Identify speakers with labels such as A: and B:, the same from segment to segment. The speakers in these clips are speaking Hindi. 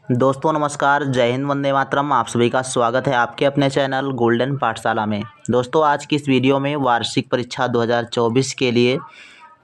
A: दोस्तों नमस्कार, जय हिंद, वंदे मातरम। आप सभी का स्वागत है आपके अपने चैनल गोल्डन पाठशाला में। दोस्तों आज की इस वीडियो में वार्षिक परीक्षा 2024 के लिए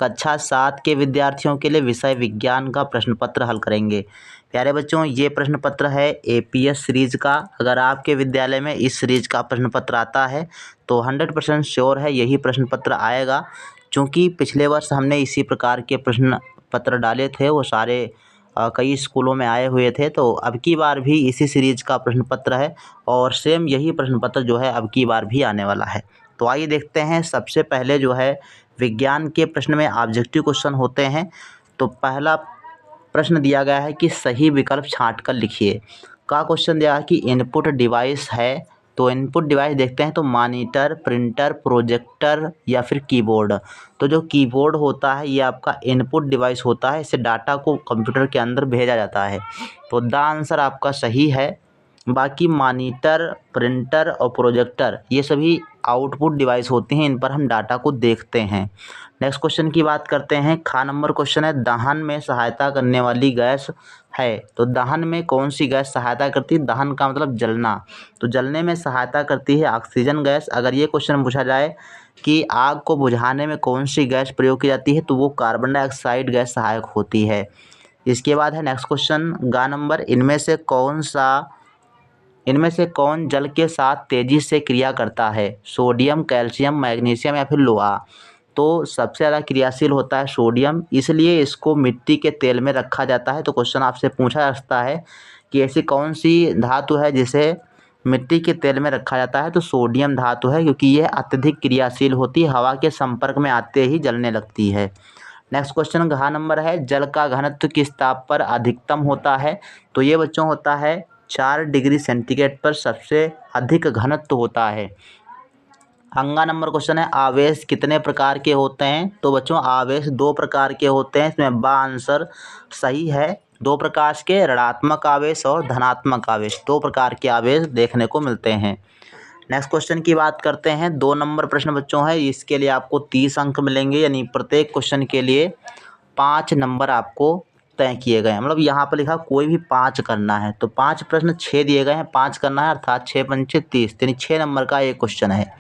A: कक्षा 7 के विद्यार्थियों के लिए विषय विज्ञान का प्रश्न पत्र हल करेंगे। प्यारे बच्चों, ये प्रश्न पत्र है एपीएस सीरीज का। अगर आपके विद्यालय में इस सीरीज का प्रश्न पत्र आता है तो 100% श्योर है यही प्रश्न पत्र आएगा, क्योंकि पिछले वर्ष हमने इसी प्रकार के प्रश्न पत्र डाले थे, वो सारे कई स्कूलों में आए हुए थे। तो अब की बार भी इसी सीरीज का प्रश्न पत्र है और सेम यही प्रश्न पत्र जो है अब की बार भी आने वाला है। तो आइए देखते हैं। सबसे पहले जो है विज्ञान के प्रश्न में ऑब्जेक्टिव क्वेश्चन होते हैं। तो पहला प्रश्न दिया गया है कि सही विकल्प छांट कर लिखिए। का क्वेश्चन दिया है कि इनपुट डिवाइस है, तो इनपुट डिवाइस देखते हैं तो मॉनिटर, प्रिंटर, प्रोजेक्टर या फिर कीबोर्ड। तो जो कीबोर्ड होता है ये आपका इनपुट डिवाइस होता है, इससे डाटा को कंप्यूटर के अंदर भेजा जाता है। तो द आंसर आपका सही है। बाकी मॉनिटर, प्रिंटर और प्रोजेक्टर ये सभी आउटपुट डिवाइस होती हैं, इन पर हम डाटा को देखते हैं। नेक्स्ट क्वेश्चन की बात करते हैं। खा नंबर क्वेश्चन है, दहन में सहायता करने वाली गैस है। तो दहन में कौन सी गैस सहायता करती है? दहन का मतलब जलना, तो जलने में सहायता करती है ऑक्सीजन गैस। अगर ये क्वेश्चन पूछा जाए कि आग को बुझाने में कौन सी गैस प्रयोग की जाती है, तो वो कार्बन डाइऑक्साइड गैस सहायक होती है। इसके बाद है नेक्स्ट क्वेश्चन, गा नंबर, इनमें से कौन जल के साथ तेजी से क्रिया करता है? सोडियम, कैल्शियम, मैग्नीशियम या फिर लोहा। तो सबसे ज़्यादा क्रियाशील होता है सोडियम, इसलिए इसको मिट्टी के तेल में रखा जाता है। तो क्वेश्चन आपसे पूछा जा सकता है कि ऐसी कौन सी धातु है जिसे मिट्टी के तेल में रखा जाता है? तो सोडियम धातु है, क्योंकि यह अत्यधिक क्रियाशील होती है, हवा के संपर्क में आते ही जलने लगती है। नेक्स्ट क्वेश्चन घ नंबर है, जल का घनत्व किस ताप पर अधिकतम होता है? तो ये बच्चों होता है 4 डिग्री सेंटीग्रेड पर सबसे अधिक घनत्व होता है। अंगा नंबर क्वेश्चन है, आवेश कितने प्रकार के होते हैं? तो बच्चों आवेश 2 प्रकार के होते हैं, इसमें बा आंसर सही है। 2 प्रकार के, ऋणात्मक आवेश और धनात्मक आवेश, 2 प्रकार के आवेश देखने को मिलते हैं। नेक्स्ट क्वेश्चन की बात करते हैं। 2 नंबर प्रश्न बच्चों है, इसके लिए आपको 30 अंक मिलेंगे, यानी प्रत्येक क्वेश्चन के लिए 5 नंबर आपको तय किए गए हैं। मतलब यहाँ पर लिखा कोई भी 5 करना है, तो 5 प्रश्न 6 दिए गए हैं, 5 करना है, अर्थात 6 पंचे 30, यानी 6 नंबर का एक क्वेश्चन है।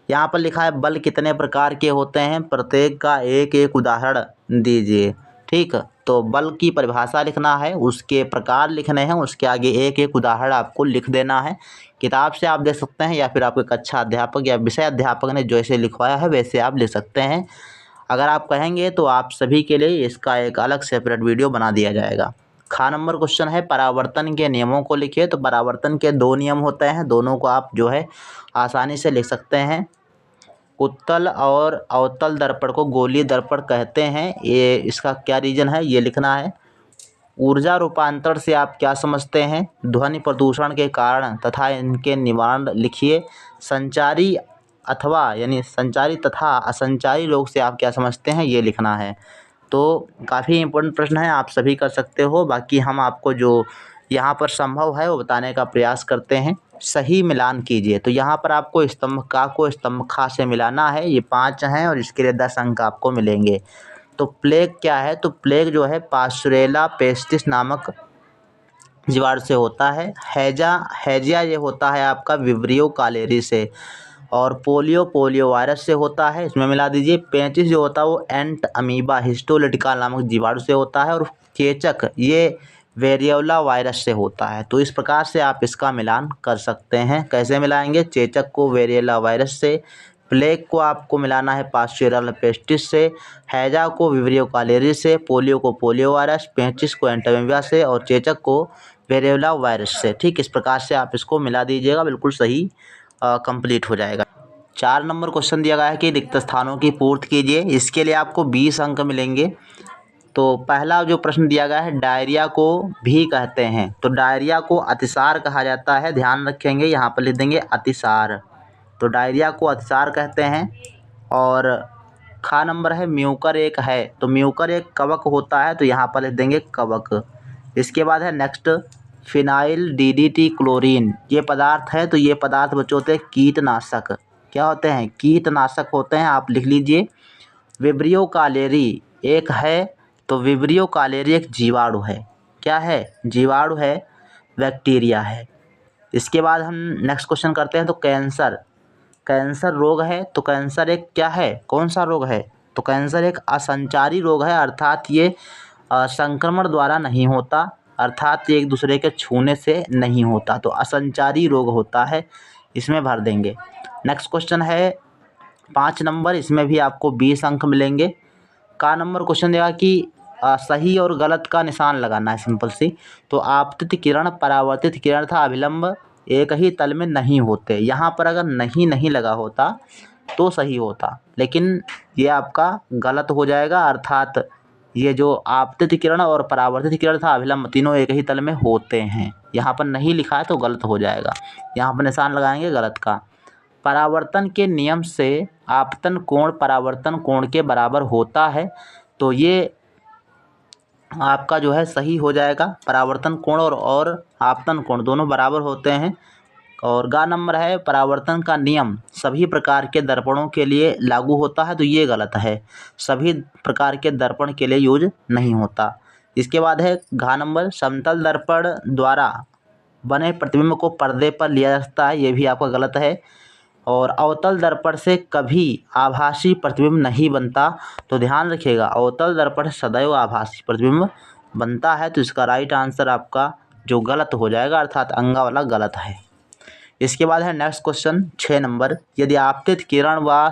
A: यहाँ पर लिखा है बल कितने प्रकार के होते हैं? प्रत्येक का एक एक उदाहरण दीजिए। ठीक, तो बल की परिभाषा लिखना है, उसके प्रकार लिखने हैं, उसके आगे एक एक उदाहरण आपको लिख देना है। किताब से आप दे सकते हैं या फिर आपके कक्षा अध्यापक या विषय अध्यापक ने जैसे लिखवाया है वैसे आप लिख सकते हैं। अगर आप कहेंगे तो आप सभी के लिए इसका एक अलग सेपरेट वीडियो बना दिया जाएगा। खा नंबर क्वेश्चन है, परावर्तन के नियमों को लिखिए। तो परावर्तन के 2 नियम होते हैं, दोनों को आप जो है आसानी से लिख सकते हैं। उत्तल और अवतल दर्पण को गोलीय दर्पण कहते हैं, ये इसका क्या रीजन है ये लिखना है। ऊर्जा रूपांतरण से आप क्या समझते हैं? ध्वनि प्रदूषण के कारण तथा इनके निवारण लिखिए। संचारी अथवा यानी संचारी तथा असंचारी लोग से आप क्या समझते हैं ये लिखना है। तो काफ़ी इम्पोर्टेंट प्रश्न है, आप सभी कर सकते हो। बाकी हम आपको जो यहाँ पर संभव है वो बताने का प्रयास करते हैं। सही मिलान कीजिए। तो यहाँ पर आपको स्तंभ का को स्तंभ खा से मिलाना है, ये 5 हैं और इसके लिए 10 अंक आपको मिलेंगे। तो प्लेग क्या है? तो प्लेग जो है पास्चुरेला पेस्टिस नामक जीवाणु से होता है। हैजिया ये होता है आपका विब्रियो कालेरी से। और पोलियो वायरस से होता है, इसमें मिला दीजिए। पेचिस जो होता है वो एंट अमीबा हिस्टोलिटिका नामक जीवाणु से होता है। और चेचक ये वेरियोला वायरस से होता है। तो इस प्रकार से आप इसका मिलान कर सकते हैं। कैसे मिलाएंगे? चेचक को वेरियोला वायरस से, प्लेग को आपको मिलाना है पास्चुरेला पेस्टिस से, हैजा को विब्रियो कालेरी से, पोलियो को पोलियो वायरस, पेचिस को एंटामीबा से और चेचक को वेरियोला वायरस से। ठीक, इस प्रकार से आप इसको मिला दीजिएगा, बिल्कुल सही कंप्लीट हो जाएगा। 4 नंबर क्वेश्चन दिया गया है कि रिक्त स्थानों की पूर्ति कीजिए। इसके लिए आपको 20 अंक मिलेंगे। तो पहला जो प्रश्न दिया गया है, डायरिया को भी कहते हैं। तो डायरिया को अतिसार कहा जाता है, ध्यान रखेंगे, यहाँ पर लिख देंगे अतिसार। तो डायरिया को अतिसार कहते हैं। और खा नंबर है, म्यूकर एक है। तो म्यूकर एक कवक होता है, तो यहाँ पर लिख देंगे कवक। इसके बाद है नेक्स्ट, फिनाइल डीडीटी क्लोरीन ये पदार्थ है। तो ये पदार्थ बच्चों होते हैं कीटनाशक। क्या होते हैं? कीटनाशक होते हैं, आप लिख लीजिए। विब्रियो कालेरी एक है। तो विब्रियो कालेरी एक जीवाणु है। क्या है? जीवाणु है। बैक्टीरिया है। इसके बाद हम नेक्स्ट क्वेश्चन करते हैं। तो कैंसर रोग है, तो कैंसर एक क्या है, कौन सा रोग है? तो कैंसर एक असंचारी रोग है, अर्थात ये संक्रमण द्वारा नहीं होता, अर्थात ये एक दूसरे के छूने से नहीं होता, तो असंचारी रोग होता है, इसमें भर देंगे। नेक्स्ट क्वेश्चन है 5 नंबर, इसमें भी आपको 20 अंक मिलेंगे। का नंबर क्वेश्चन देगा कि सही और गलत का निशान लगाना है, सिंपल सी। तो आपतित किरण, परावर्तित किरण था अभिलंब एक ही तल में नहीं होते, यहाँ पर अगर नहीं लगा होता तो सही होता, लेकिन ये आपका गलत हो जाएगा, अर्थात ये जो आपतित किरण और परावर्तित किरण था अभिलंब तीनों एक ही तल में होते हैं, यहाँ पर नहीं लिखा है तो गलत हो जाएगा, यहाँ पर निशान लगाएंगे गलत का। परावर्तन के नियम से आपतन कोण परावर्तन कोण के बराबर होता है, तो ये आपका जो है सही हो जाएगा। परावर्तन कोण और आपतन कोण दोनों बराबर होते हैं। और गा नंबर है परावर्तन का नियम सभी प्रकार के दर्पणों के लिए लागू होता है, तो ये गलत है, सभी प्रकार के दर्पण के लिए यूज नहीं होता। इसके बाद है घा नंबर समतल दर्पण द्वारा बने प्रतिबिंब को पर्दे पर लिया जा सकता है, ये भी आपका गलत है। और अवतल दर्पण से कभी आभासी प्रतिबिंब नहीं बनता, तो ध्यान रखिएगा अवतल दर्पण से सदैव आभासी प्रतिबिंब बनता है, तो इसका राइट आंसर आपका जो गलत हो जाएगा, अर्थात अंगा वाला गलत है। इसके बाद है नेक्स्ट क्वेश्चन 6 नंबर, यदि आपतित किरण व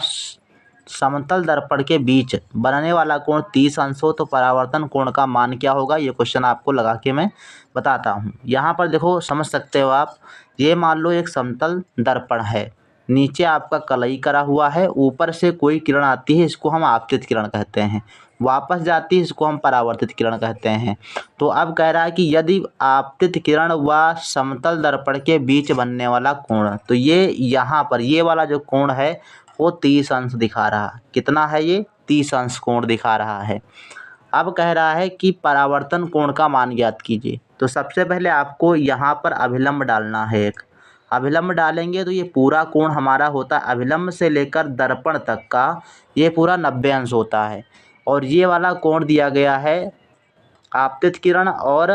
A: समतल दर्पण के बीच बनने वाला कोण 30 अंश हो तो परावर्तन कोण का मान क्या होगा? ये क्वेश्चन आपको लगा के मैं बताता हूँ। यहाँ पर देखो समझ सकते हो आप, ये मान लो एक समतल दर्पण है, नीचे आपका कलई करा हुआ है, ऊपर से कोई किरण आती है, इसको हम आपतित किरण कहते हैं, वापस जाती है, इसको हम परावर्तित किरण कहते हैं। तो अब कह रहा है कि यदि आपतित किरण व समतल दर्पण के बीच बनने वाला कोण, तो ये यहाँ पर ये वाला जो कोण है वो 30 अंश दिखा रहा है। कितना है ये? 30 अंश कोण दिखा रहा है। अब कह रहा है कि परावर्तन कोण का मान ज्ञात कीजिए। तो सबसे पहले आपको यहाँ पर अभिलंब डालना है, एक अभिलंब डालेंगे तो ये पूरा कोण हमारा होता है, अभिलंब से लेकर दर्पण तक का ये पूरा 90 अंश होता है, और ये वाला कोण दिया गया है आपतित किरण और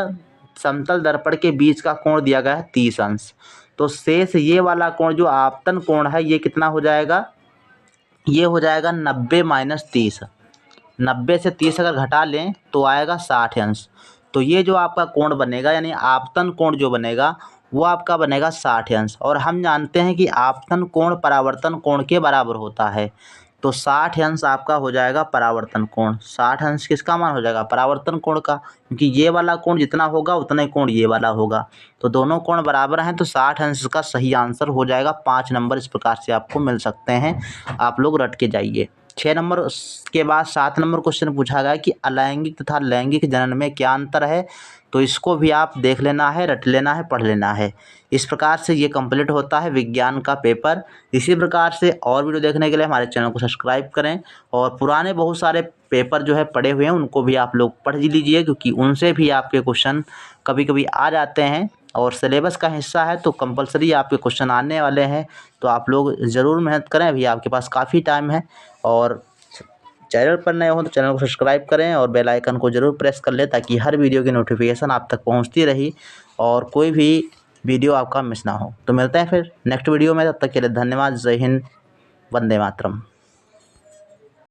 A: समतल दर्पण के बीच का कोण दिया गया है 30 अंश। तो शेष ये वाला कोण जो आपतन कोण है ये कितना हो जाएगा? ये हो जाएगा 90 माइनस 30। 90 से 30 अगर घटा लें तो आएगा 60 अंश। तो ये जो आपका कोण बनेगा यानी आपतन कोण जो बनेगा वो आपका बनेगा 60 अंश। और हम जानते हैं कि आपतन कोण परावर्तन कोण के बराबर होता है, तो 60 अंश आपका हो जाएगा परावर्तन कोण। 60 अंश किसका मान हो जाएगा? परावर्तन कोण का, क्योंकि ये वाला कोण जितना होगा उतना ही कोण ये वाला होगा, तो दोनों कोण बराबर हैं, तो 60 अंश का सही आंसर हो जाएगा। 5 नंबर इस प्रकार से आपको मिल सकते हैं, आप लोग रट के जाइए। 6 नंबर के बाद 7 नंबर क्वेश्चन पूछा गया कि अलैंगिक तथा लैंगिक जनन में क्या अंतर है, तो इसको भी आप देख लेना है, रट लेना है, पढ़ लेना है। इस प्रकार से ये कंप्लीट होता है विज्ञान का पेपर। इसी प्रकार से और वीडियो देखने के लिए हमारे चैनल को सब्सक्राइब करें, और पुराने बहुत सारे पेपर जो है पड़े हुए हैं उनको भी आप लोग पढ़ लीजिए, क्योंकि उनसे भी आपके क्वेश्चन कभी कभी आ जाते हैं, और सिलेबस का हिस्सा है तो कंपलसरी आपके क्वेश्चन आने वाले हैं, तो आप लोग ज़रूर मेहनत करें, अभी आपके पास काफ़ी टाइम है। और चैनल पर नए हो तो चैनल को सब्सक्राइब करें और बेल आइकन को ज़रूर प्रेस कर लें, ताकि हर वीडियो की नोटिफिकेशन आप तक पहुंचती रही और कोई भी वीडियो आपका मिस ना हो। तो मिलते हैं फिर नेक्स्ट वीडियो में, तब तक के लिए धन्यवाद। जय हिंद, वंदे मातरम।